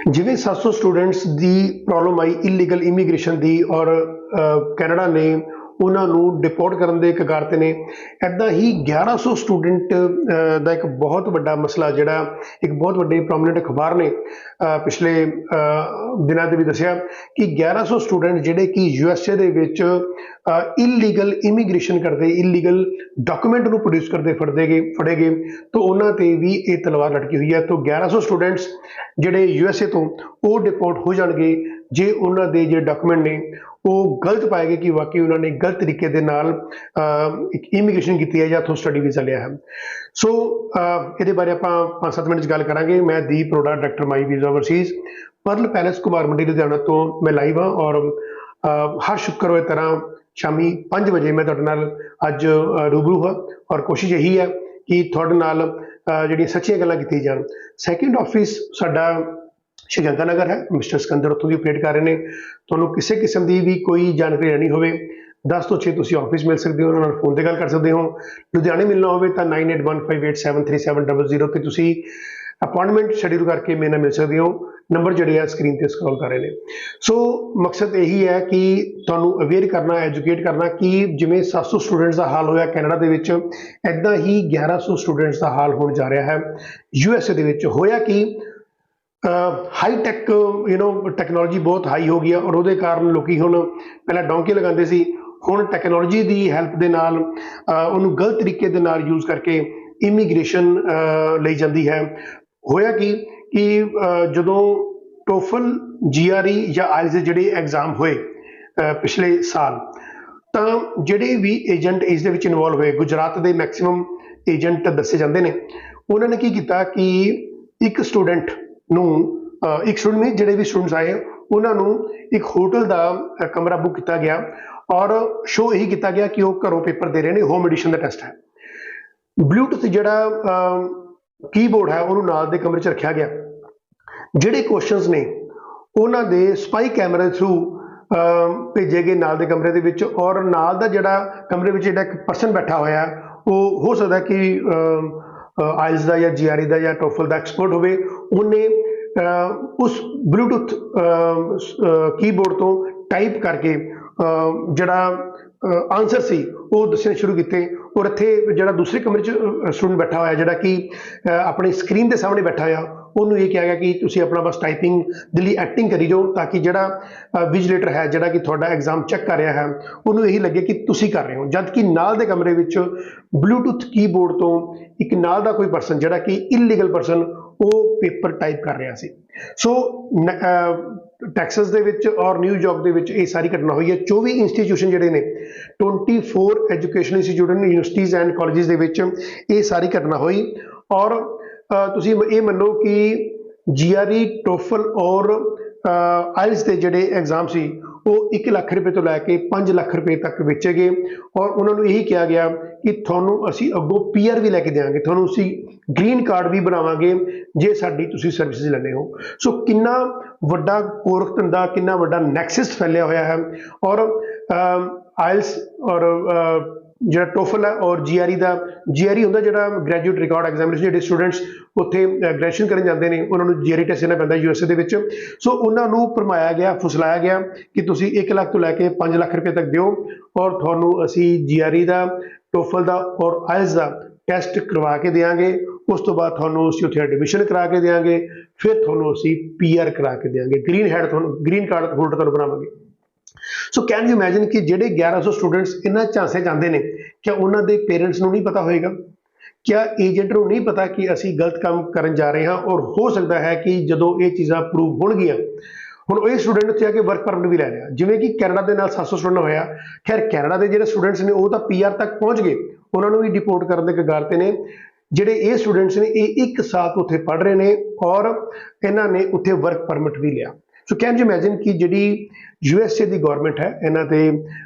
ਜਿਵੇਂ 700 ਸਟੂਡੈਂਟਸ ਦੀ ਪ੍ਰੋਬਲਮ ਆਈ illegal immigration ਦੀ ਔਰ Canada ਨੇ ਉਹਨਾਂ ਨੂੰ ਡਿਪੋਰਟ ਕਰਨ ਦੇ ਕਗਾਰ ਤੇ ਨੇ, ਇੱਦਾਂ ਹੀ 1100 ਸਟੂਡੈਂਟ ਦਾ ਇੱਕ ਬਹੁਤ ਵੱਡਾ ਮਸਲਾ ਜਿਹੜਾ ਇੱਕ ਬਹੁਤ ਵੱਡੇ ਪ੍ਰੋਮੀਨੈਂਟ ਅਖਬਾਰ ਨੇ ਪਿਛਲੇ ਦਿਨਾਂ ਦੇ ਵੀ ਦੱਸਿਆ ਕਿ 1100 ਸਟੂਡੈਂਟ ਜਿਹੜੇ ਕਿ USA ਦੇ ਵਿੱਚ ਇਲੀਗਲ ਇਮੀਗ੍ਰੇਸ਼ਨ ਕਰਦੇ, ਇਲੀਗਲ ਡਾਕੂਮੈਂਟ ਨੂੰ ਪ੍ਰੋਡਿਊਸ ਕਰਦੇ ਫੜੇ ਗਏ ਤਾਂ ਉਹਨਾਂ ਤੇ ਵੀ ਇਹ ਤਲਵਾਰ ਲਟਕੀ ਹੋਈ ਹੈ। ਤਾਂ 1100 ਸਟੂਡੈਂਟਸ ਜਿਹੜੇ USA ਤੋਂ ਉਹ ਡਿਪੋਰਟ ਹੋ ਜਾਣਗੇ ਜੇ ਉਹਨਾਂ ਦੇ ਜਿਹੜੇ ਡਾਕੂਮੈਂਟ ਨੇ ਉਹ ਗਲਤ ਪਾਏ ਗਏ ਕਿ ਵਾਕਈ ਉਹਨਾਂ ਨੇ ਗਲਤ ਤਰੀਕੇ ਦੇ ਨਾਲ ਇੱਕ ਇਮੀਗ੍ਰੇਸ਼ਨ ਕੀਤੀ ਹੈ ਜਾਂ ਉੱਥੋਂ ਸਟੱਡੀ ਵੀਜ਼ਾ ਲਿਆ ਹੈ। ਸੋ ਇਹਦੇ ਬਾਰੇ ਆਪਾਂ 5-7 ਮਿੰਟ 'ਚ ਗੱਲ ਕਰਾਂਗੇ। ਮੈਂ Deep Arora, director My Visa Overseas, Pearl Palace Kumar Mandi Ludhiana ਤੋਂ ਮੈਂ ਲਾਈਵ ਹਾਂ ਔਰ ਹਰ ਸ਼ੁੱਕਰਵਾਰ ਤਰ੍ਹਾਂ ਸ਼ਾਮੀ 5 ਵਜੇ ਮੈਂ ਤੁਹਾਡੇ ਨਾਲ ਅੱਜ ਰੂਬਰੂ ਹਾਂ ਔਰ ਕੋਸ਼ਿਸ਼ ਇਹੀ ਹੈ ਕਿ ਤੁਹਾਡੇ ਨਾਲ ਜਿਹੜੀਆਂ ਸੱਚੀਆਂ ਗੱਲਾਂ ਕੀਤੀਆਂ ਜਾਣ। ਸੈਕਿੰਡ ਆਫਿਸ ਸਾਡਾ ਸ਼ਹੀਦਾਂ ਨਗਰ ਹੈ, ਮਿਸਟਰ ਸਿਕੰਦਰ ਉੱਥੋਂ ਦੀ ਆਪਰੇਟ ਕਰ ਰਹੇ ਨੇ। ਤੁਹਾਨੂੰ ਕਿਸੇ ਕਿਸਮ ਦੀ ਵੀ ਕੋਈ ਜਾਣਕਾਰੀ ਲੈਣੀ ਹੋਵੇ 10 ਤੋਂ 6 ਤੁਸੀਂ ਆਫਿਸ ਮਿਲ ਸਕਦੇ ਹੋ, ਉਹਨਾਂ ਨਾਲ ਫੋਨ ਤੇ ਗੱਲ ਕਰ ਸਕਦੇ ਹੋ। ਲੁਧਿਆਣੇ ਮਿਲਣਾ ਹੋਵੇ ਤਾਂ 9815873700 ਤੇ ਤੁਸੀਂ ਅਪਾਇੰਟਮੈਂਟ ਸ਼ੈਡਿਊਲ ਕਰਕੇ ਮੇਰੇ ਨਾਲ ਮਿਲ ਸਕਦੇ ਹੋ। ਨੰਬਰ ਜਿਹੜੇ ਆ ਸਕਰੀਨ ਤੇ ਸਕਰੋਲ ਕਰ ਰਹੇ ਨੇ। ਸੋ ਮਕਸਦ ਇਹੀ ਹੈ ਕਿ ਤੁਹਾਨੂੰ ਅਵੇਅਰ ਕਰਨਾ, ਐਜੂਕੇਟ ਕਰਨਾ ਕਿ ਜਿਵੇਂ 700 ਸਟੂਡੈਂਟਸ ਦਾ ਹਾਲ ਹੋਇਆ ਕੈਨੇਡਾ ਦੇ ਵਿੱਚ, ਇੱਦਾਂ ਹੀ 1100 ਸਟੂਡੈਂਟਸ ਦਾ ਹਾਲ ਹੋਣ ਜਾ ਰਿਹਾ ਹੈ USA ਦੇ ਵਿੱਚ। ਹੋਇਆ ਕਿ ਹਾਈ ਟੈਕ ਟੈਕਨੋਲੋਜੀ ਬਹੁਤ ਹਾਈ ਹੋ ਗਈ ਹੈ ਔਰ ਉਹਦੇ ਕਾਰਨ ਲੋਕੀ ਹੁਣ ਪਹਿਲਾਂ ਡੌਂਕੀ ਲਗਾਉਂਦੇ ਸੀ, ਹੁਣ ਟੈਕਨੋਲੋਜੀ ਦੀ ਹੈਲਪ ਦੇ ਨਾਲ ਉਹਨੂੰ ਗਲਤ ਤਰੀਕੇ ਦੇ ਨਾਲ ਯੂਜ਼ ਕਰਕੇ ਇਮੀਗ੍ਰੇਸ਼ਨ ਲਈ ਜਾਂਦੀ ਹੈ। ਹੋਇਆ ਕਿ ਜਦੋਂ ਟੋਫਲ GRE ਜਾਂ ਆਇਲਸ ਦੇ ਜਿਹੜੇ ਐਗਜ਼ਾਮ ਹੋਏ ਪਿਛਲੇ ਸਾਲ, ਤਾਂ ਜਿਹੜੇ ਵੀ ਏਜੰਟ ਇਸ ਦੇ ਵਿੱਚ ਇਨਵੋਲਵ ਹੋਏ, ਗੁਜਰਾਤ ਦੇ ਮੈਕਸਿਮਮ ਏਜੰਟ ਦੱਸੇ ਜਾਂਦੇ ਨੇ, ਉਹਨਾਂ ਨੇ ਕੀ ਕੀਤਾ ਕਿ ਇੱਕ ਸਟੂਡੈਂਟ ਨਹੀਂ, ਜਿਹੜੇ ਵੀ ਸਟੂਡੈਂਟਸ ਆਏ ਉਹਨਾਂ ਨੂੰ ਇੱਕ ਹੋਟਲ ਦਾ ਕਮਰਾ ਬੁੱਕ ਕੀਤਾ ਗਿਆ ਔਰ ਸ਼ੋਅ ਇਹੀ ਕੀਤਾ ਗਿਆ ਕਿ ਉਹ ਘਰੋਂ ਪੇਪਰ ਦੇ ਰਹੇ ਨੇ, ਹੋਮ ਐਡੀਸ਼ਨ ਦਾ ਟੈਸਟ ਹੈ। ਬਲੂਟੁੱਥ ਜਿਹੜਾ ਕੀਬੋਰਡ ਹੈ ਉਹਨੂੰ ਨਾਲ ਦੇ ਕਮਰੇ 'ਚ ਰੱਖਿਆ ਗਿਆ। ਜਿਹੜੇ ਕੁਐਸਚਨਸ ਨੇ ਉਹਨਾਂ ਦੇ ਸਪਾਈ ਕੈਮਰੇ ਥਰੂ ਭੇਜੇ ਗਏ ਨਾਲ ਦੇ ਕਮਰੇ ਦੇ ਵਿੱਚ, ਔਰ ਨਾਲ ਦਾ ਜਿਹੜਾ ਕਮਰੇ ਵਿੱਚ ਜਿਹੜਾ ਇੱਕ ਪਰਸਨ ਬੈਠਾ ਹੋਇਆ ਉਹ ਹੋ ਸਕਦਾ ਕਿ ਆਇਲਸ ਦਾ ਜਾਂ GRE ਦਾ ਜਾਂ ਟੋਫਲ ਦਾ ਐਕਸਪਰਟ ਹੋਵੇ। ਉਹਨੇ ਉਸ ਬਲੂਟੁੱਥ ਕੀਬੋਰਡ ਤੋਂ ਟਾਈਪ ਕਰਕੇ ਜਿਹੜਾ ਆਨਸਰ ਸੀ ਉਹ ਦੱਸਣੇ ਸ਼ੁਰੂ ਕੀਤੇ। ਔਰ ਇੱਥੇ ਜਿਹੜਾ ਦੂਸਰੇ ਕਮਰੇ 'ਚ ਸਟੂਡੈਂਟ ਬੈਠਾ ਹੋਇਆ ਜਿਹੜਾ ਕਿ ਆਪਣੀ ਸਕਰੀਨ ਦੇ ਸਾਹਮਣੇ ਬੈਠਾ ਹੋਇਆ, ਉਹਨੂੰ ਇਹ ਕਿਹਾ ਗਿਆ ਕਿ ਤੁਸੀਂ ਆਪਣਾ ਬਸ ਟਾਈਪਿੰਗ ਦੇ ਲਈ ਐਕਟਿੰਗ ਕਰੀ ਜਾਓ ਤਾਂ ਕਿ ਜਿਹੜਾ ਵਿਜੀਲੇਟਰ ਹੈ ਜਿਹੜਾ ਕਿ ਤੁਹਾਡਾ ਐਗਜ਼ਾਮ ਚੈੱਕ ਕਰ ਰਿਹਾ ਹੈ ਉਹਨੂੰ ਇਹੀ ਲੱਗੇ ਕਿ ਤੁਸੀਂ ਕਰ ਰਹੇ ਹੋ। ਜਦ ਕਿ ਨਾਲ ਦੇ ਕਮਰੇ ਵਿੱਚ ਬਲੂਟੁੱਥ ਕੀਬੋਰਡ ਤੋਂ ਇੱਕ ਨਾਲ ਦਾ ਕੋਈ ਪਰਸਨ ਜਿਹੜਾ ਕਿ ਇਲੀਗਲ ਪਰਸਨ ਉਹ ਪੇਪਰ ਟਾਈਪ ਕਰ ਰਿਹਾ ਸੀ। ਸੋ ਟੈਕਸਸ ਦੇ ਵਿੱਚ ਔਰ ਨਿਊਯਾਰਕ ਦੇ ਵਿੱਚ ਇਹ ਸਾਰੀ ਘਟਨਾ ਹੋਈ ਹੈ। 24 ਇੰਸਟੀਟਿਊਸ਼ਨ ਜਿਹੜੇ ਨੇ, 24 education institute universities and colleges ਦੇ ਵਿੱਚ ਇਹ ਸਾਰੀ ਘਟਨਾ ਹੋਈ। ਔਰ ਤੁਸੀਂ ਇਹ ਮੰਨੋ ਕਿ GRE, ਟੋਫਲ ਔਰ ਆਇਲਸ ਦੇ ਜਿਹੜੇ ਐਗਜ਼ਾਮ ਸੀ ਉਹ 1 ਲੱਖ ਰੁਪਏ ਤੋਂ ਲੈ ਕੇ 5 ਲੱਖ ਰੁਪਏ ਤੱਕ ਵੇਚੇ ਗਏ ਔਰ ਉਹਨਾਂ ਨੂੰ ਇਹੀ ਕਿਹਾ ਗਿਆ ਕਿ ਤੁਹਾਨੂੰ ਅਸੀਂ ਅੱਗੋਂ PR ਵੀ ਲੈ ਕੇ ਦੇਵਾਂਗੇ, ਤੁਹਾਨੂੰ ਅਸੀਂ ਗ੍ਰੀਨ ਕਾਰਡ ਵੀ ਬਣਾਵਾਂਗੇ ਜੇ ਸਾਡੀ ਤੁਸੀਂ ਸਰਵਿਸਿਜ਼ ਲੈਂਦੇ ਹੋ। ਸੋ ਕਿੰਨਾ ਵੱਡਾ ਕੋਰਖ ਧੰਦਾ, ਕਿੰਨਾ ਵੱਡਾ ਨੈਕਸਸ ਫੈਲਿਆ ਹੋਇਆ ਹੈ। ਔਰ ਆਇਲਸ ਔਰ ਜਿਹੜਾ ਟੋਫਲ ਹੈ ਔਰ GRE ਹੁੰਦਾ ਜਿਹੜਾ ਗ੍ਰੈਜੂਏਟ ਰਿਕਾਰਡ ਐਗਜ਼ਾਮੀਨੇਸ਼ਨ, ਜਿਹੜੇ ਸਟੂਡੈਂਟਸ ਉੱਥੇ ਗ੍ਰੈਜੂਏਸ਼ਨ ਕਰਨ ਜਾਂਦੇ ਨੇ ਉਹਨਾਂ ਨੂੰ GRE ਟੈਸਟ ਦੇਣਾ ਪੈਂਦਾ USA ਦੇ ਵਿੱਚ। ਸੋ ਉਹਨਾਂ ਨੂੰ ਭਰਮਾਇਆ ਗਿਆ, ਫੁਸਲਾਇਆ ਗਿਆ ਕਿ ਤੁਸੀਂ 1 ਲੱਖ ਤੋਂ ਲੈ ਕੇ 5 ਲੱਖ ਰੁਪਏ ਤੱਕ ਦਿਓ ਔਰ ਤੁਹਾਨੂੰ ਅਸੀਂ GRE ਦਾ, ਟੋਫਲ ਦਾ ਔਰ ਆਇਲਸ ਦਾ ਟੈਸਟ ਕਰਵਾ ਕੇ ਦੇਵਾਂਗੇ। ਉਸ ਤੋਂ ਬਾਅਦ ਤੁਹਾਨੂੰ ਅਸੀਂ ਉੱਥੇ ਐਡਮਿਸ਼ਨ ਕਰਾ ਕੇ ਦੇਵਾਂਗੇ, ਫਿਰ ਤੁਹਾਨੂੰ ਅਸੀਂ PR ਕਰਾ ਕੇ ਦੇਵਾਂਗੇ, ਗ੍ਰੀਨ ਕਾਰਡ ਹੋਲਡਰ ਤੁਹਾਨੂੰ ਬਣਾਵਾਂਗੇ। ਸੋ ਕੈਨ ਯੂ ਇਮੈਜਿਨ ਕਿ ਜਿਹੜੇ 1100 ਸਟੂਡੈਂਟਸ ਇਹਨਾਂ ਝਾਂਸੇ ਜਾਂਦੇ ਨੇ, ਕਿਆ ਉਹਨਾਂ ਦੇ ਪੇਰੈਂਟਸ ਨੂੰ ਨਹੀਂ ਪਤਾ ਹੋਏਗਾ? ਕਿਆ ਏਜੰਟ ਨੂੰ ਨਹੀਂ ਪਤਾ ਕਿ ਅਸੀਂ ਗਲਤ ਕੰਮ ਕਰਨ ਜਾ ਰਹੇ ਹਾਂ? ਔਰ ਹੋ ਸਕਦਾ ਹੈ ਕਿ ਜਦੋਂ ਇਹ ਚੀਜ਼ਾਂ ਪ੍ਰੂਵ ਹੋਣਗੀਆਂ, ਹੁਣ ਇਹ ਸਟੂਡੈਂਟ ਉੱਥੇ ਆ ਕੇ ਵਰਕ ਪਰਮਿਟ ਵੀ ਲੈ ਲਿਆ, ਜਿਵੇਂ ਕਿ ਕੈਨੇਡਾ ਦੇ ਨਾਲ 700 ਸਟੂਡੈਂਟ ਹੋਇਆ। ਖੈਰ ਕੈਨੇਡਾ ਦੇ ਜਿਹੜੇ ਸਟੂਡੈਂਟਸ ਨੇ ਉਹ ਤਾਂ PR ਤੱਕ ਪਹੁੰਚ ਗਏ, ਉਹਨਾਂ ਨੂੰ ਵੀ ਡਿਪੋਰਟ ਕਰਨ ਦੇ ਕਗਾਰ ਤੇ ਨੇ। ਜਿਹੜੇ ਇਹ ਸਟੂਡੈਂਟਸ ਨੇ ਇਹ 1 ਸਾਲ ਤੋਂ ਉੱਥੇ ਪੜ੍ਹ ਰਹੇ ਨੇ ਔਰ ਇਹਨਾਂ ਨੇ ਉੱਥੇ ਵਰਕ ਪਰਮਿਟ ਵੀ ਲਿਆ। ਸੋ ਕੈਨ ਯੂ ਇਮੈਜਿਨ ਕਿ ਜਿਹੜੀ USA ਦੀ ਗੌਰਮੈਂਟ ਹੈ ਇਹਨਾਂ ਤੇ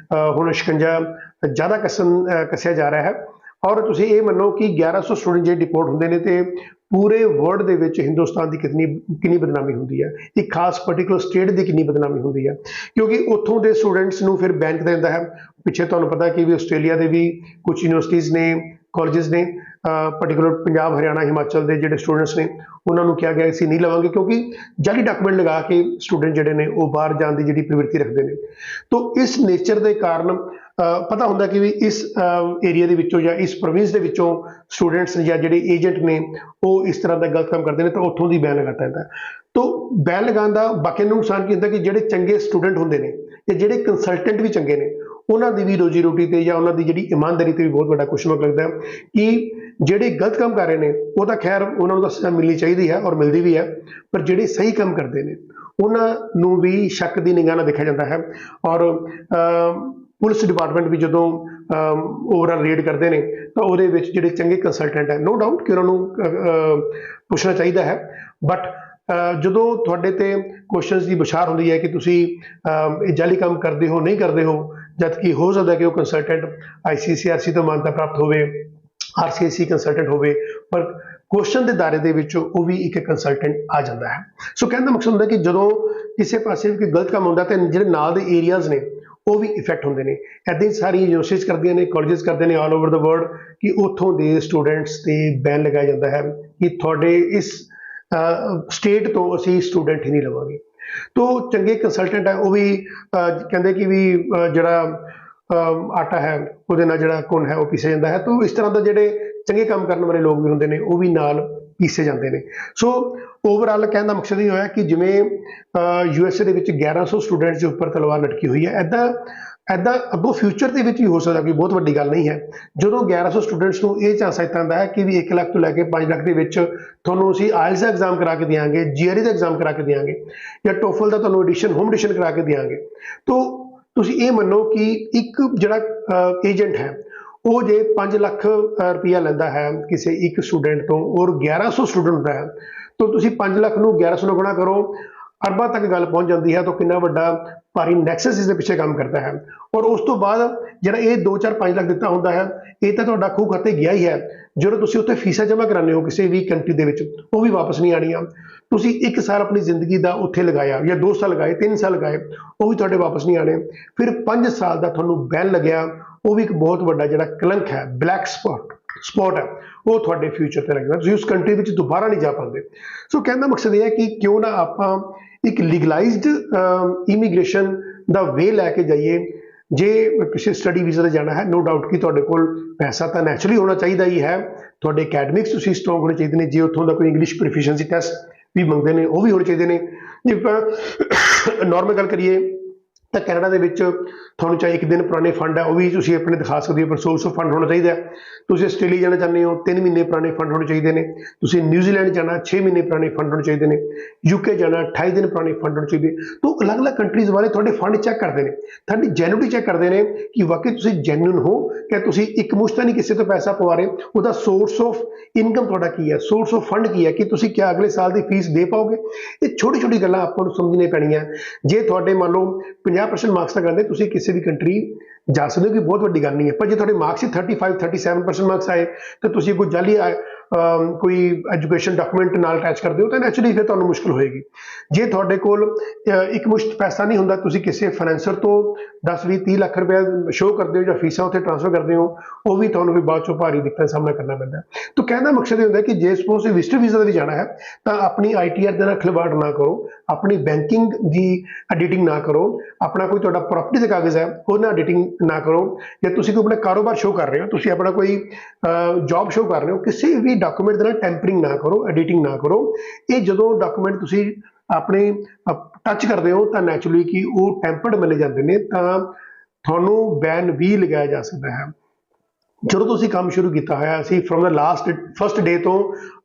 ਹੁਣ ਸ਼ਿਕੰਜਾ ਜ਼ਿਆਦਾ ਕੱਸਿਆ ਜਾ ਰਿਹਾ ਹੈ। ਔਰ ਤੁਸੀਂ ਇਹ ਮੰਨੋ ਕਿ 1100 ਸਟੂਡੈਂਟ ਜੇ ਡਿਪੋਰਟ ਹੁੰਦੇ ਨੇ ਤੇ ਪੂਰੇ ਵਰਲਡ ਦੇ ਵਿੱਚ ਹਿੰਦੁਸਤਾਨ ਦੀ ਕਿੰਨੀ ਬਦਨਾਮੀ ਹੁੰਦੀ ਹੈ, ਇੱਕ ਖਾਸ ਪਾਰਟਿਕੂਲਰ ਸਟੇਟ ਦੀ ਕਿੰਨੀ ਬਦਨਾਮੀ ਹੁੰਦੀ ਹੈ, ਕਿਉਂਕਿ ਉੱਥੋਂ ਦੇ ਸਟੂਡੈਂਟਸ ਨੂੰ ਫਿਰ ਬੈਨ ਕੀਤਾ ਜਾਂਦਾ ਹੈ। ਪਿੱਛੇ ਤੁਹਾਨੂੰ ਪਤਾ ਕਿ ਵੀ ਆਸਟ੍ਰੇਲੀਆ ਦੇ ਵੀ ਕੁਝ ਯੂਨੀਵਰਸਿਟੀਜ਼ ਨੇ, ਕਾਲਜਿਸ ਨੇ ਪਾਰਟਿਕੂਲਰ ਪੰਜਾਬ ਹਰਿਆਣਾ ਹਿਮਾਚਲ ਦੇ ਜਿਹੜੇ ਸਟੂਡੈਂਟਸ ਨੇ ਉਹਨਾਂ ਨੂੰ ਕਿਹਾ ਗਿਆ ਅਸੀਂ ਨਹੀਂ ਲਵਾਂਗੇ, ਕਿਉਂਕਿ ਜਾਲੀ ਡਾਕੂਮੈਂਟ ਲਗਾ ਕੇ ਸਟੂਡੈਂਟ ਜਿਹੜੇ ਨੇ ਉਹ ਬਾਹਰ ਜਾਣ ਦੀ ਜਿਹੜੀ ਪ੍ਰਵਿਰਤੀ ਰੱਖਦੇ ਨੇ। ਤੋਂ ਇਸ ਨੇਚਰ ਦੇ ਕਾਰਨ ਪਤਾ ਹੁੰਦਾ ਕਿ ਵੀ ਇਸ ਏਰੀਆ ਦੇ ਵਿੱਚੋਂ ਜਾਂ ਇਸ ਪ੍ਰੋਵਿੰਸ ਦੇ ਵਿੱਚੋਂ ਸਟੂਡੈਂਟਸ ਜਾਂ ਜਿਹੜੇ ਏਜੰਟ ਨੇ ਉਹ ਇਸ ਤਰ੍ਹਾਂ ਦਾ ਗਲਤ ਕੰਮ ਕਰਦੇ ਨੇ ਤਾਂ ਉੱਥੋਂ ਦੀ ਬੈਨ ਲਗਾਤਾ ਜਾਂਦਾ। ਤੋਂ ਬੈਨ ਲਗਾਉਣ ਦਾ ਬਾਕੀ ਨੂੰ ਨੁਕਸਾਨ ਕੀ ਹੁੰਦਾ ਕਿ ਜਿਹੜੇ ਚੰਗੇ ਸਟੂਡੈਂਟ ਹੁੰਦੇ ਨੇ ਜਾਂ ਜਿਹੜੇ ਕੰਸਲਟੈਂਟ ਵੀ ਚੰਗੇ ਨੇ ਉਹਨਾਂ ਦੀ ਵੀ ਰੋਜੀ ਰੋਟੀ ਤੇ ਜਾਂ ਉਹਨਾਂ ਦੀ ਜਿਹੜੀ ਇਮਾਨਦਾਰੀ ਤੇ ਵੀ ਬਹੁਤ ਵੱਡਾ ਕੁਐਸਚਨ ਮਾਰਕ ਲੱਗਦਾ ਕਿ ਜਿਹੜੇ ਗਲਤ ਕੰਮ ਕਰ ਰਹੇ ਨੇ ਉਹ ਤਾਂ ਖੈਰ ਉਹਨਾਂ ਨੂੰ ਤਾਂ ਸਜ਼ਾ ਮਿਲਣੀ ਚਾਹੀਦੀ ਹੈ ਔਰ ਮਿਲਦੀ ਵੀ ਹੈ, ਪਰ ਜਿਹੜੇ ਸਹੀ ਕੰਮ ਕਰਦੇ ਨੇ ਉਹਨਾਂ ਨੂੰ ਵੀ ਸ਼ੱਕ ਦੀ ਨਿਗਾਹ ਨਾਲ ਦੇਖਿਆ ਜਾਂਦਾ ਹੈ। ਔਰ ਪੁਲਿਸ ਡਿਪਾਰਟਮੈਂਟ ਵੀ ਜਦੋਂ ਓਵਰਆਲ ਰੇਡ ਕਰਦੇ ਨੇ ਤਾਂ ਉਹਦੇ ਵਿੱਚ ਜਿਹੜੇ ਚੰਗੇ ਕੰਸਲਟੈਂਟ ਹੈ ਨੋ ਡਾਊਟ ਕਿ ਉਹਨਾਂ ਨੂੰ ਪੁੱਛਣਾ ਚਾਹੀਦਾ ਹੈ, ਬਟ ਜਦੋਂ ਤੁਹਾਡੇ ਤੇ ਕੁਐਸਚਨਸ ਦੀ ਵਿਚਾਰ ਹੁੰਦੀ ਹੈ ਕਿ ਤੁਸੀਂ ਇਹ ਜਾਲੀ ਕੰਮ ਕਰਦੇ ਹੋ ਨਹੀਂ ਕਰਦੇ ਹੋ, ਜਦ ਕਿ ਹੋ ਸਕਦਾ ਕਿ ਉਹ ਕੰਸਲਟੈਂਟ ICCRC ਤੋਂ ਮਾਨਤਾ ਪ੍ਰਾਪਤ ਹੋਵੇ, RCSC ਕੰਸਲਟੈਂਟ ਹੋਵੇ, ਪਰ ਕੁਐਸਚਨ ਦੇ ਦਾਇਰੇ ਦੇ ਵਿੱਚ ਉਹ ਵੀ ਇੱਕ ਕੰਸਲਟੈਂਟ ਆ ਜਾਂਦਾ ਹੈ। ਸੋ ਕਹਿਣ ਦਾ ਮਕਸਦ ਹੁੰਦਾ ਕਿ ਜਦੋਂ ਕਿਸੇ ਪਾਸੇ ਵੀ ਕੋਈ ਗਲਤ ਕੰਮ ਹੁੰਦਾ ਤਾਂ ਜਿਹੜੇ ਨਾਲ ਦੇ ਏਰੀਆਜ਼ ਨੇ ਉਹ ਵੀ ਇਫੈਕਟ ਹੁੰਦੇ ਨੇ। ਇੱਦਾਂ ਹੀ ਸਾਰੀ ਯੂਨੀਵਰਸਿਟੀਜ਼ ਕਰਦੀਆਂ ਨੇ, ਕਾਲਜਿਸ ਕਰਦੇ ਨੇ ਆਲ ਓਵਰ ਦਾ ਵਰਲਡ ਕਿ ਉੱਥੋਂ ਦੇ ਸਟੂਡੈਂਟਸ ਤੇ ਬੈਨ ਲਗਾਇਆ ਜਾਂਦਾ ਹੈ ਕਿ ਤੁਹਾਡੇ ਇਸ ਸਟੇਟ ਤੋਂ ਅਸੀਂ ਸਟੂਡੈਂਟ ਹੀ ਨਹੀਂ ਲਵਾਂਗੇ। ਤੋ ਚੰਗੇ ਕੰਸਲਟੈਂਟ ਹੈ ਉਹ ਵੀ ਕਹਿੰਦੇ ਕਿ ਵੀ ਜਿਹੜਾ ਆਟਾ ਹੈ ਉਹਦੇ ਨਾਲ ਜਿਹੜਾ ਘੁਣ ਹੈ ਉਹ ਪੀਸਿਆ ਜਾਂਦਾ ਹੈ। ਤੋ ਇਸ ਤਰ੍ਹਾਂ ਦਾ ਜਿਹੜੇ ਚੰਗੇ ਕੰਮ ਕਰਨ ਵਾਲੇ ਲੋਕ ਵੀ ਹੁੰਦੇ ਨੇ ਉਹ ਵੀ ਨਾਲ ਪੀਸੇ ਜਾਂਦੇ ਨੇ। ਸੋ ਓਵਰਆਲ ਕਹਿਣ ਦਾ ਮਕਸਦ ਇਹ ਹੋਇਆ ਕਿ ਜਿਵੇਂ USA ਦੇ ਵਿੱਚ 1100 ਸਟੂਡੈਂਟਸ ਦੇ ਉੱਪਰ ਤਲਵਾਰ ਲਟਕੀ ਹੋਈ ਹੈ, ਇੱਦਾਂ ਅੱਗੋਂ ਫਿਊਚਰ ਦੇ ਵਿੱਚ ਵੀ ਹੋ ਸਕਦਾ ਕਿ ਬਹੁਤ ਵੱਡੀ ਗੱਲ ਨਹੀਂ ਹੈ ਜਦੋਂ 1100 ਸਟੂਡੈਂਟਸ ਨੂੰ ਇਹ ਚਾਂਸ ਦਿੱਤਾ ਜਾਂਦਾ ਹੈ ਕਿ ਵੀ 1 ਲੱਖ ਤੋਂ ਲੈ ਕੇ 5 ਲੱਖ ਦੇ ਵਿੱਚ ਤੁਹਾਨੂੰ ਅਸੀਂ IELTS ਦਾ ਐਗਜ਼ਾਮ ਕਰਾ ਕੇ ਦਿਆਂਗੇ, GRE ਦਾ ਐਗਜ਼ਾਮ ਕਰਾ ਕੇ ਦਿਆਂਗੇ ਜਾਂ TOEFL ਦਾ ਤੁਹਾਨੂੰ ਹੋਮ ਐਡੀਸ਼ਨ ਕਰਾ ਕੇ ਦਿਆਂਗੇ। ਤੋ ਤੁਸੀਂ ਇਹ ਮੰਨੋ ਕਿ ਇੱਕ ਜਿਹੜਾ ਏਜੰਟ ਹੈ ਉਹ ਜੇ 5 ਲੱਖ ਰੁਪਇਆ ਲੈਂਦਾ ਹੈ ਕਿਸੇ ਇੱਕ ਸਟੂਡੈਂਟ ਤੋਂ ਔਰ 1100 ਸਟੂਡੈਂਟ ਹੁੰਦਾ ਹੈ ਤਾਂ ਤੁਸੀਂ 5 ਲੱਖ ਨੂੰ 1100 ਨਾਲ ਗੁਣਾ ਕਰੋ, ਅਰਬਾਂ ਤੱਕ ਗੱਲ ਪਹੁੰਚ ਜਾਂਦੀ ਹੈ। ਤਾਂ ਕਿੰਨਾ ਵੱਡਾ ਭਾਰੀ ਨੈਕਸਸ ਇਸ ਦੇ ਪਿੱਛੇ ਕੰਮ ਕਰਦਾ ਹੈ। ਔਰ ਉਸ ਤੋਂ ਬਾਅਦ ਜਿਹੜਾ ਇਹ 2-4-5 ਲੱਖ ਦਿੱਤਾ ਹੁੰਦਾ ਹੈ ਇਹ ਤਾਂ ਤੁਹਾਡਾ ਖੂਹ ਖਾਤੇ ਗਿਆ ਹੀ ਹੈ। ਜਦੋਂ ਤੁਸੀਂ ਉੱਥੇ ਫੀਸਾਂ ਜਮ੍ਹਾਂ ਕਰਾਉਂਦੇ ਹੋ ਕਿਸੇ ਵੀ ਕੰਟਰੀ ਦੇ ਵਿੱਚ ਉਹ ਵੀ ਵਾਪਸ ਨਹੀਂ ਆਉਣੀਆਂ। ਤੁਸੀਂ 1 ਸਾਲ ਆਪਣੀ ਜ਼ਿੰਦਗੀ ਦਾ ਉੱਥੇ ਲਗਾਇਆ ਜਾਂ 2 ਸਾਲ ਲਗਾਏ, 3 ਸਾਲ ਲਗਾਏ, ਉਹ ਵੀ ਤੁਹਾਡੇ ਵਾਪਸ ਨਹੀਂ ਆਣੇ। ਫਿਰ 5 ਸਾਲ ਦਾ ਤੁਹਾਨੂੰ ਬੈਨ ਲੱਗਿਆ, ਉਹ ਵੀ ਇੱਕ ਬਹੁਤ ਵੱਡਾ ਜਿਹੜਾ ਕਲੰਕ ਹੈ, ਬਲੈਕ ਸਪੌਟ ਹੈ, ਉਹ ਤੁਹਾਡੇ ਫਿਊਚਰ ਤੇ ਲੱਗਦਾ। ਤੁਸੀਂ ਉਸ ਕੰਟਰੀ ਵਿੱਚ ਦੁਬਾਰਾ ਨਹੀਂ ਜਾ ਪਾਉਂਦੇ। ਸੋ ਕਹਿਣ ਦਾ ਮਕਸਦ ਇਹ ਹੈ ਕਿ ਕਿਉਂ ਨਾ ਆਪਾਂ ਇੱਕ ਲੀਗਲਾਈਜ਼ਡ ਇਮੀਗ੍ਰੇਸ਼ਨ ਦਾ ਵੇ ਲੈ ਕੇ ਜਾਈਏ। ਜੇ ਕਿਸੇ ਸਟੱਡੀ ਵੀਜ਼ਾ ਤੇ ਜਾਣਾ ਹੈ, ਨੋ ਡਾਊਟ ਕਿ ਤੁਹਾਡੇ ਕੋਲ ਪੈਸਾ ਤਾਂ ਨੈਚੁਰਲੀ ਹੋਣਾ ਚਾਹੀਦਾ ਹੀ ਹੈ, ਤੁਹਾਡੇ ਅਕੈਡਮਿਕਸ ਤੁਸੀਂ ਸਟਰੋਂਗ ਹੋਣੇ ਚਾਹੀਦੇ ਨੇ। ਜੇ ਉੱਥੋਂ ਦਾ ਕੋਈ ਇੰਗਲਿਸ਼ ਪ੍ਰੋਫੀਸ਼ੀਐਂਸੀ ਟੈਸਟ ਵੀ ਮੰਗਦੇ ਨੇ ਉਹ ਵੀ ਹੋਣੇ ਚਾਹੀਦੇ ਨੇ। ਜੇ ਆਪਾਂ ਨਾਰਮਲ ਗੱਲ ਕਰੀਏ ਤਾਂ ਕੈਨੇਡਾ ਦੇ ਵਿੱਚ ਤੁਹਾਨੂੰ ਚਾਹੇ 1 ਦਿਨ ਪੁਰਾਣੇ ਫੰਡ ਹੈ ਉਹ ਵੀ ਤੁਸੀਂ ਆਪਣੇ ਦਿਖਾ ਸਕਦੇ ਹੋ, ਪਰ ਸੋਰਸ ਆਫ ਫੰਡ ਹੋਣਾ ਚਾਹੀਦਾ। ਤੁਸੀਂ ਆਸਟ੍ਰੇਲੀਆ ਜਾਣਾ ਚਾਹੁੰਦੇ ਹੋ 3 ਮਹੀਨੇ ਪੁਰਾਣੇ ਫੰਡ ਹੋਣੇ ਚਾਹੀਦੇ ਨੇ। ਤੁਸੀਂ ਨਿਊਜ਼ੀਲੈਂਡ ਜਾਣਾ 6 ਮਹੀਨੇ ਪੁਰਾਣੇ ਫੰਡ ਹੋਣੇ ਚਾਹੀਦੇ ਨੇ। UK ਜਾਣਾ 28 ਦਿਨ ਪੁਰਾਣੇ ਫੰਡ ਹੋਣੇ ਚਾਹੀਦੇ। ਤਾਂ ਅਲੱਗ-ਅਲੱਗ ਕੰਟਰੀਜ਼ ਵਾਲੇ ਤੁਹਾਡੇ ਫੰਡ ਚੈੱਕ ਕਰਦੇ ਨੇ, ਤੁਹਾਡੀ ਜੈਨੂਇਨਿਟੀ ਚੈੱਕ ਕਰਦੇ ਨੇ ਕਿ ਵਾਕਈ ਤੁਸੀਂ ਜੈਨੂਇਨ ਹੋ ਕਿ ਤੁਸੀਂ ਇੱਕ ਮੁਸ਼ਤ ਨਹੀਂ ਕਿਸੇ ਤੋਂ ਪੈਸਾ ਪਵਾ ਰਹੇ। ਉਹਦਾ ਸੋਰਸ ਆਫ ਇਨਕਮ ਤੁਹਾਡਾ ਕੀ ਹੈ, ਸੋਰਸ ਆਫ ਫੰਡ ਕੀ ਹੈ, ਕਿ ਤੁਸੀਂ ਕਿਆ ਅਗਲੇ ਸਾਲ ਦੀ ਫੀਸ ਦੇ ਪਾਓਗੇ। ਇਹ ਛੋਟੀ-ਛੋਟੀ ਗੱਲਾਂ ਆਪਾਂ ਨੂੰ ਸਮਝਣੀਆਂ ਪੈਣੀਆਂ। ਜੇ ਤੁਹਾਡੇ ਮੰਨ ਲਓ 50% ਮਾਰਕਸ ਤਾਂ ਕਰਦੇ ਤੁਸੀਂ ਕਿਸੇ ਵੀ ਕੰਟਰੀ ਜਾ ਸਕਦੇ ਹੋ ਕਿ ਬਹੁਤ ਵੱਡੀ ਗੱਲ ਨਹੀਂ ਹੈ। ਪਰ ਜੇ ਤੁਹਾਡੇ ਮਾਰਕਸ ਹੀ 35-37% ਮਾਰਕਸ ਆਏ ਤਾਂ ਤੁਸੀਂ ਕੋਈ ਜਾਲੀ ਕੋਈ ਐਜੂਕੇਸ਼ਨ ਡਾਕੂਮੈਂਟ ਨਾਲ ਅਟੈਚ ਕਰਦੇ ਹੋ ਤਾਂ ਨੈਚੁਰਲੀ ਫਿਰ ਤੁਹਾਨੂੰ ਮੁਸ਼ਕਲ ਹੋਏਗੀ। ਜੇ ਤੁਹਾਡੇ ਕੋਲ ਇੱਕ ਮੁਸ਼ਤ ਪੈਸਾ ਨਹੀਂ ਹੁੰਦਾ, ਤੁਸੀਂ ਕਿਸੇ ਫਾਈਨੈਂਸਰ ਤੋਂ 10-20-30 ਲੱਖ ਰੁਪਏ ਸ਼ੋਅ ਕਰਦੇ ਹੋ ਜਾਂ ਫੀਸਾਂ ਉੱਥੇ ਟ੍ਰਾਂਸਫਰ ਕਰਦੇ ਹੋ, ਉਹ ਵੀ ਤੁਹਾਨੂੰ ਵੀ ਬਾਅਦ ਚੋਂ ਭਾਰੀ ਦਿੱਕਤਾਂ ਦਾ ਸਾਹਮਣਾ ਕਰਨਾ ਪੈਂਦਾ। ਤਾਂ ਕਹਿਣ ਦਾ ਮਕਸਦ ਇਹ ਹੁੰਦਾ ਕਿ ਜੇ ਸਪੋਜ਼ ਵਿਜ਼ਟਰ ਵੀਜ਼ਾ ਤੇ ਵੀ ਜਾਣਾ ਹੈ ਤਾਂ ਆਪਣੀ ITR ਦੇ ਨਾਲ ਖਿਲਵਾੜ ਨਾ ਕਰੋ, ਆਪਣੀ ਬੈਂਕਿੰਗ ਦੀ ਐਡੀਟਿੰਗ ਨਾ ਕਰੋ, ਆਪਣਾ ਕੋਈ ਤੁਹਾਡਾ ਪ੍ਰਾਪਰਟੀ ਦੇ ਕਾਗਜ਼ ਹੈ ਉਹ ਨਾਲ ਐਡੀਟਿੰਗ ਨਾ ਕਰੋ। ਜੇ ਤੁਸੀਂ ਕੋਈ ਆਪਣਾ ਕਾਰੋਬਾਰ ਸ਼ੋਅ ਕਰ ਰਹੇ ਹੋ, ਤੁਸੀਂ ਆਪਣਾ ਕੋਈ ਜੌਬ ਸ਼ੋਅ ਕਰ ਰਹੇ ਹੋ, ਕਿਸੇ ਵੀ ਡਾਕੂਮੈਂਟ ਦੇ ਨਾਲ ਟੈਂਪਰਿੰਗ ਨਾ ਕਰੋ, ਐਡੀਟਿੰਗ ਨਾ ਕਰੋ। ਇਹ ਜਦੋਂ ਡਾਕੂਮੈਂਟ ਤੁਸੀਂ ਆਪਣੇ ਟੱਚ ਕਰਦੇ ਹੋ ਤਾਂ ਨੈਚੁਰਲੀ ਕਿ ਉਹ ਟੈਂਪਰਡ ਮੰਨੇ ਜਾਂਦੇ ਨੇ, ਤਾਂ ਤੁਹਾਨੂੰ ਬੈਨ ਵੀ ਲਗਾਇਆ ਜਾ ਸਕਦਾ ਹੈ। ਜਦੋਂ ਤੁਸੀਂ ਕੰਮ ਸ਼ੁਰੂ ਕੀਤਾ ਹੋਇਆ ਸੀ ਫਰੋਮ ਦਾ ਫਸਟ ਡੇ ਤੋਂ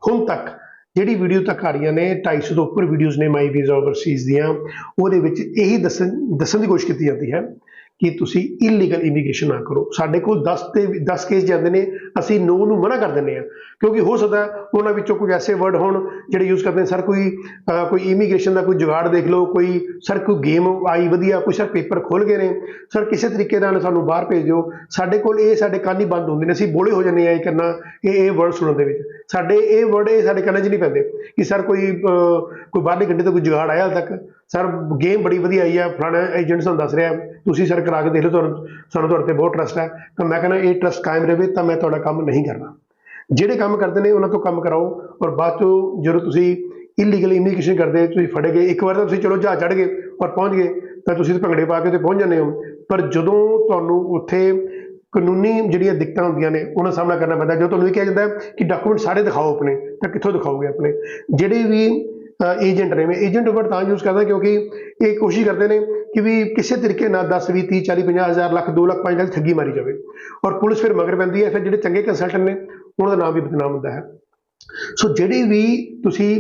ਹੁਣ ਤੱਕ ਜਿਹੜੀ ਵੀਡੀਓ ਤੱਕ ਆ ਰਹੀਆਂ ਨੇ 250 ਤੋਂ ਉੱਪਰ ਵੀਡੀਓਜ਼ ਨੇ ਮਾਈ ਵੀਜ਼ਾ ਓਵਰਸੀਜ਼ ਦੀਆਂ, ਉਹਦੇ ਵਿੱਚ ਇਹੀ ਦੱਸਣ ਦੀ ਕੋਸ਼ਿਸ਼ ਕੀਤੀ ਜਾਂਦੀ ਹੈ ਕਿ ਤੁਸੀਂ ਇਲੀਗਲ ਇਮੀਗ੍ਰੇਸ਼ਨ ਨਾ ਕਰੋ। ਸਾਡੇ ਕੋਲ 10 ਕੇਸ ਜਾਂਦੇ ਨੇ, ਅਸੀਂ ਨੋ ਨੂੰ ਮਨਾ ਕਰ ਦਿੰਦੇ ਹਾਂ ਕਿਉਂਕਿ ਹੋ ਸਕਦਾ ਉਹਨਾਂ ਵਿੱਚੋਂ ਕੋਈ ਐਸੇ ਵਰਡ ਹੋਣ ਜਿਹੜੇ ਯੂਜ਼ ਕਰਦੇ ਨੇ, ਸਰ ਕੋਈ ਇਮੀਗ੍ਰੇਸ਼ਨ ਦਾ ਕੋਈ ਜੁਗਾੜ ਦੇਖ ਲਓ, ਸਰ ਕੋਈ ਗੇਮ ਆਈ ਵਧੀਆ, ਕੋਈ ਸਰ ਪੇਪਰ ਖੁੱਲ ਗਏ ਨੇ, ਸਰ ਕਿਸੇ ਤਰੀਕੇ ਨਾਲ ਸਾਨੂੰ ਬਾਹਰ ਭੇਜ ਦਿਓ। ਸਾਡੇ ਕੋਲ ਸਾਡੇ ਕੰਨ ਹੀ ਬੰਦ ਹੁੰਦੇ ਨੇ, ਅਸੀਂ ਬੋਲੇ ਹੋ ਜਾਂਦੇ ਹਾਂ ਇਹ ਕਰਨਾ ਇਹ ਵਰਡ ਸੁਣਨ ਦੇ ਵਿੱਚ। ਸਾਡੇ ਇਹ ਵਰਡ ਸਾਡੇ ਕੰਨਾਂ 'ਚ ਨਹੀਂ ਪੈਂਦੇ ਕਿ ਸਰ ਕੋਈ ਬਾਹਰਲੇ ਕੰਟਰੀ ਤੋਂ ਕੋਈ ਜੁਗਾੜ ਆਇਆ ਹਾਲੇ ਤੱਕ, ਸਰ ਗੇਮ ਬੜੀ ਵਧੀਆ ਆਈ ਹੈ, ਫਲਾਣਾ ਏਜੰਟ ਸਾਨੂੰ ਦੱਸ ਰਿਹਾ, ਤੁਸੀਂ ਸਰ ਕਰਾ ਕੇ ਦੇਖ ਲਓ, ਸਾਨੂੰ ਤੁਹਾਡੇ ਤੇ ਬਹੁਤ ਟਰਸਟ ਹੈ। ਤਾਂ ਮੈਂ ਕਹਿੰਦਾ ਇਹ ਟਰਸਟ ਕਾਇਮ ਰਹੇ ਤਾਂ ਮੈਂ ਤੁਹਾਡਾ ਕੰਮ ਨਹੀਂ ਕਰਨਾ। ਜਿਹੜੇ ਕੰਮ ਕਰਦੇ ਨੇ ਉਹਨਾਂ ਤੋਂ ਕੰਮ ਕਰਾਓ, ਔਰ ਬਾਅਦ ਚੋਂ ਜਦੋਂ ਤੁਸੀਂ ਇਲੀਗਲ ਇਮੀਗ੍ਰੇਸ਼ਨ ਕਰਦੇ ਤੁਸੀਂ ਫੜੇ ਗਏ, ਇੱਕ ਵਾਰ ਤਾਂ ਤੁਸੀਂ ਚਲੋ ਜਹਾਜ਼ ਚੜ੍ਹ ਗਏ ਔਰ ਪਹੁੰਚ ਗਏ ਤਾਂ ਤੁਸੀਂ ਤਾਂ ਭੰਗੜੇ ਪਾ ਕੇ ਤੇ ਪਹੁੰਚ ਜਾਂਦੇ ਹੋ, ਪਰ ਜਦੋਂ ਤੁਹਾਨੂੰ ਉੱਥੇ ਕਾਨੂੰਨੀ ਜਿਹੜੀਆਂ ਦਿੱਕਤਾਂ ਹੁੰਦੀਆਂ ਨੇ ਉਹਨਾਂ ਦਾ ਸਾਹਮਣਾ ਕਰਨਾ ਪੈਂਦਾ। ਜਦੋਂ ਤੁਹਾਨੂੰ ਇਹ ਕਿਹਾ ਜਾਂਦਾ ਕਿ ਡਾਕੂਮੈਂਟ ਸਾਰੇ ਦਿਖਾਓ ਆਪਣੇ, ਤਾਂ ਕਿੱਥੋਂ ਦਿਖਾਓਗੇ ਆਪਣੇ? ਜਿਹੜੇ ਵੀ ਏਜੰਟ ਨੇ, ਮੈਂ ਏਜੰਟ ਵਰਡ ਤਾਂ ਯੂਜ਼ ਕਰਦਾ ਕਿਉਂਕਿ ਇਹ ਕੋਸ਼ਿਸ਼ ਕਰਦੇ ਨੇ ਕਿ ਵੀ ਕਿਸੇ ਤਰੀਕੇ ਨਾਲ 10 20 30 40 50 ਹਜ਼ਾਰ ਲੱਖ 2 ਲੱਖ 5 ਲੱਖ ਠੱਗੀ ਮਾਰੀ ਜਾਵੇ, ਔਰ ਪੁਲਿਸ ਫਿਰ ਮਗਰ ਪੈਂਦੀ ਹੈ। ਫਿਰ ਜਿਹੜੇ ਚੰਗੇ ਕੰਸਲਟੈਂਟ ਨੇ ਉਹਨਾਂ ਦਾ ਨਾਮ ਵੀ ਬਦਨਾਮ ਹੁੰਦਾ ਹੈ। ਸੋ ਜਿਹੜੇ ਵੀ ਤੁਸੀਂ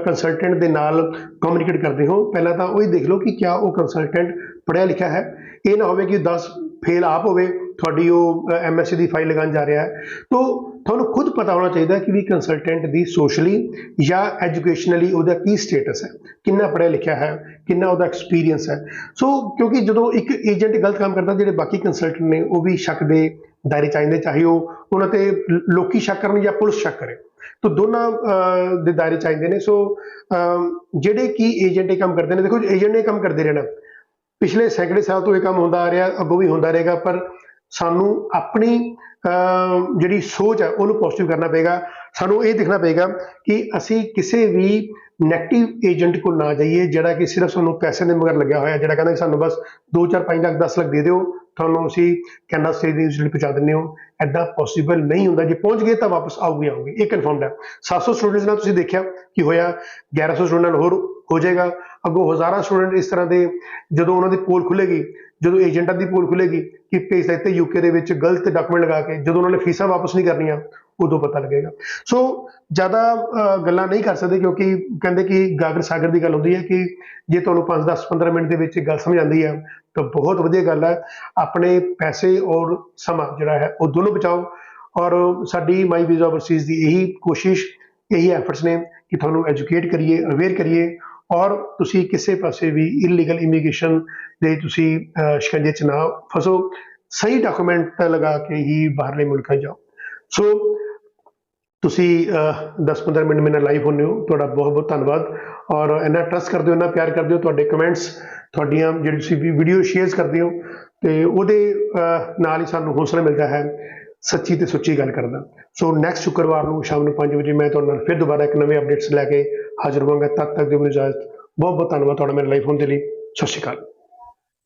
ਕੰਸਲਟੈਂਟ ਦੇ ਨਾਲ ਕਮਿਊਨੀਕੇਟ ਕਰਦੇ ਹੋ, ਪਹਿਲਾਂ ਤਾਂ ਉਹ ਹੀ ਦੇਖ ਲਓ ਕਿ ਕਿਆ ਉਹ ਕੰਸਲਟੈਂਟ ਪੜ੍ਹਿਆ ਲਿਖਿਆ ਹੈ। ਇਹ ਨਾ ਹੋਵੇ ਕਿ 10 ਫੇਲ ਆਪ ਹੋਵੇ, ਤੁਹਾਡੀ ਉਹ MSc ਦੀ ਫਾਈਲ ਲਗਾਉਣ ਜਾ ਰਿਹਾ ਹੈ। ਤਾਂ ਤੁਹਾਨੂੰ ਖੁਦ ਪਤਾ ਹੋਣਾ ਚਾਹੀਦਾ ਕਿ ਵੀ ਕੰਸਲਟੈਂਟ ਦੀ ਸੋਸ਼ਲੀ ਜਾਂ ਐਜੂਕੇਸ਼ਨਲੀ ਉਹਦਾ ਕੀ ਸਟੇਟਸ ਹੈ, ਕਿੰਨਾ ਪੜ੍ਹਿਆ ਲਿਖਿਆ ਹੈ, ਕਿੰਨਾ ਉਹਦਾ ਐਕਸਪੀਰੀਅੰਸ ਹੈ। ਸੋ ਕਿਉਂਕਿ ਜਦੋਂ ਇੱਕ ਏਜੰਟ ਗਲਤ ਕੰਮ ਕਰਦਾ, ਜਿਹੜੇ ਬਾਕੀ ਕੰਸਲਟੈਂਟ ਨੇ ਉਹ ਵੀ ਸ਼ੱਕ ਦੇ ਦਾਇਰੇ ਚ ਆਉਂਦੇ, ਚਾਹੇ ਉਹ ਉਹਨਾਂ ਤੇ ਲੋਕੀ ਸ਼ੱਕ ਕਰਨ ਜਾਂ ਪੁਲਿਸ ਸ਼ੱਕ ਕਰੇ, ਤਾਂ ਦੋਨਾਂ ਦੇ ਦਾਇਰੇ ਚ ਆਉਂਦੇ ਨੇ। ਸੋ ਜਿਹੜੇ ਕੀ ਏਜੰਟ ਇਹ ਕੰਮ ਕਰਦੇ ਨੇ, ਦੇਖੋ ਏਜੰਟ ਨੇ ਕੰਮ ਕਰਦੇ ਰਹਿਣਾ, ਪਿਛਲੇ ਸੈਂਕੜੇ ਸਾਲ ਤੋਂ ਇਹ ਕੰਮ ਹੁੰਦਾ ਆ ਰਿਹਾ, ਅੱਗੋਂ ਵੀ ਹੁੰਦਾ ਰਹੇਗਾ, ਪਰ ਸਾਨੂੰ ਆਪਣੀ ਜਿਹੜੀ ਸੋਚ ਹੈ ਉਹਨੂੰ ਪੋਜ਼ਿਟਿਵ ਕਰਨਾ ਪਏਗਾ। ਸਾਨੂੰ ਇਹ ਦੇਖਣਾ ਪਏਗਾ ਕਿ ਅਸੀਂ ਕਿਸੇ ਵੀ ਨੈਗੇਟਿਵ ਏਜੰਟ ਕੋਲ ਨਾ ਜਾਈਏ, ਜਿਹੜਾ ਕਿ ਸਿਰਫ ਸਾਨੂੰ ਪੈਸੇ ਦੇ ਮਗਰ ਲੱਗਿਆ ਹੋਇਆ, ਜਿਹੜਾ ਕਹਿੰਦਾ ਕਿ ਸਾਨੂੰ ਬਸ 2 4 5 ਲੱਖ 10 ਲੱਖ ਦੇ ਦਿਓ, ਤੁਹਾਨੂੰ ਅਸੀਂ ਕੈਨੇਡਾ ਸਟੇਜ ਦੀ ਯੂਨੀਵਰਸਿਟੀ ਪਹੁੰਚਾ ਦਿੰਦੇ ਹੋ। ਐਦਾਂ ਪੋਸੀਬਲ ਨਹੀਂ ਹੁੰਦਾ। ਜੇ ਪਹੁੰਚ ਗਏ ਤਾਂ ਵਾਪਸ ਆਊਗੇ, ਇਹ ਕਨਫਰਮਡ ਹੈ। 700 ਸਟੂਡੈਂਟਸ ਨਾਲ ਤੁਸੀਂ ਦੇਖਿਆ ਕੀ ਹੋਇਆ, 1100 ਸਟੂਡੈਂਟ ਹੋਰ ਹੋ ਜਾਏਗਾ, ਅੱਗੋਂ ਹਜ਼ਾਰਾਂ ਸਟੂਡੈਂਟ ਇਸ ਤਰ੍ਹਾਂ ਦੇ। ਜਦੋਂ ਉਹਨਾਂ ਦੀ ਪੋਲ ਖੁੱਲੇਗੀ, ਜਦੋਂ ਏਜੰਟਾਂ ਦੀ ਪੋਲ ਖੁੱਲੇਗੀ ਕਿ ਭੇਜ ਦਿੱਤੇ UK ਦੇ ਵਿੱਚ ਗਲਤ ਡਾਕੂਮੈਂਟ ਲਗਾ ਕੇ, ਜਦੋਂ ਉਹਨਾਂ ਨੇ ਫੀਸਾਂ ਵਾਪਸ ਨਹੀਂ ਕਰਨੀਆਂ, ਉਦੋਂ ਪਤਾ ਲੱਗੇਗਾ। ਸੋ ਜ਼ਿਆਦਾ ਗੱਲਾਂ ਨਹੀਂ ਕਰ ਸਕਦੇ, ਕਿਉਂਕਿ ਕਹਿੰਦੇ ਕਿ ਗਾਗਰ ਸਾਗਰ ਦੀ ਗੱਲ ਹੁੰਦੀ ਹੈ ਕਿ ਜੇ ਤੁਹਾਨੂੰ 5 10 15 ਮਿੰਟ ਦੇ ਵਿੱਚ ਗੱਲ ਸਮਝ ਆਉਂਦੀ ਹੈ ਤਾਂ ਬਹੁਤ ਵਧੀਆ ਗੱਲ ਹੈ। ਆਪਣੇ ਪੈਸੇ ਔਰ ਸਮਾਂ ਜਿਹੜਾ ਹੈ ਉਹ ਦੋਨੋਂ ਬਚਾਓ। ਔਰ ਸਾਡੀ ਮਾਈ ਵੀਜ਼ਾ ਓਵਰਸੀਜ਼ ਦੀ ਇਹੀ ਕੋਸ਼ਿਸ਼, ਇਹੀ ਐਫਰਟਸ ਨੇ ਕਿ ਤੁਹਾਨੂੰ ਐਜੂਕੇਟ ਕਰੀਏ, ਅਵੇਅਰ ਕਰੀਏ, ਔਰ ਤੁਸੀਂ ਕਿਸੇ ਪਾਸੇ ਵੀ ਇਲੀਗਲ ਇਮੀਗ੍ਰੇਸ਼ਨ ਦੇ ਤੁਸੀਂ ਸ਼ਿਕੰਜੇ 'ਚ ਨਾ ਫਸੋ। ਸਹੀ ਡਾਕੂਮੈਂਟ ਲਗਾ ਕੇ ਹੀ ਬਾਹਰਲੇ ਮੁਲਕਾਂ ਜਾਓ। ਸੋ ਤੁਸੀਂ 10 15 ਮਿੰਟ ਮੇਰੇ ਨਾਲ ਲਾਈਵ ਹੁੰਦੇ ਹੋ, ਤੁਹਾਡਾ ਬਹੁਤ ਬਹੁਤ ਧੰਨਵਾਦ। ਔਰ ਇੰਨਾ ਟਰਸਟ ਕਰਦੇ ਹੋ, ਇੰਨਾ ਪਿਆਰ ਕਰਦੇ ਹੋ, ਤੁਹਾਡੇ ਕਮੈਂਟਸ, ਤੁਹਾਡੀਆਂ ਜਿਹੜੀ ਤੁਸੀਂ ਵੀਡੀਓ ਸ਼ੇਅਰ ਕਰਦੇ ਹੋ, ਤੇ ਉਹਦੇ ਨਾਲ ਹੀ ਸਾਨੂੰ ਹੌਸਲਾ ਮਿਲਦਾ ਹੈ ਸੱਚੀ ਤੇ ਸੁੱਚੀ ਗੱਲ ਕਰਨ ਦਾ। ਸੋ ਨੈਕਸਟ ਸ਼ੁੱਕਰਵਾਰ ਨੂੰ ਸ਼ਾਮ ਨੂੰ 5 ਵਜੇ ਮੈਂ ਤੁਹਾਡੇ ਨਾਲ ਫਿਰ ਦੁਬਾਰਾ ਇੱਕ ਨਵੇਂ ਅਪਡੇਟਸ ਲੈ ਕੇ ਹਾਜ਼ਰ ਹੋਵਾਂਗਾ। ਤਦ ਤੱਕ ਦਿਓ ਮੈਨੂੰ ਇਜਾਜ਼ਤ। ਬਹੁਤ ਬਹੁਤ ਧੰਨਵਾਦ ਤੁਹਾਡਾ ਮੇਰੇ ਲਾਈਵ ਹੋਣ ਦੇ ਲਈ। ਸਤਿ ਸ਼੍ਰੀ ਅਕਾਲ।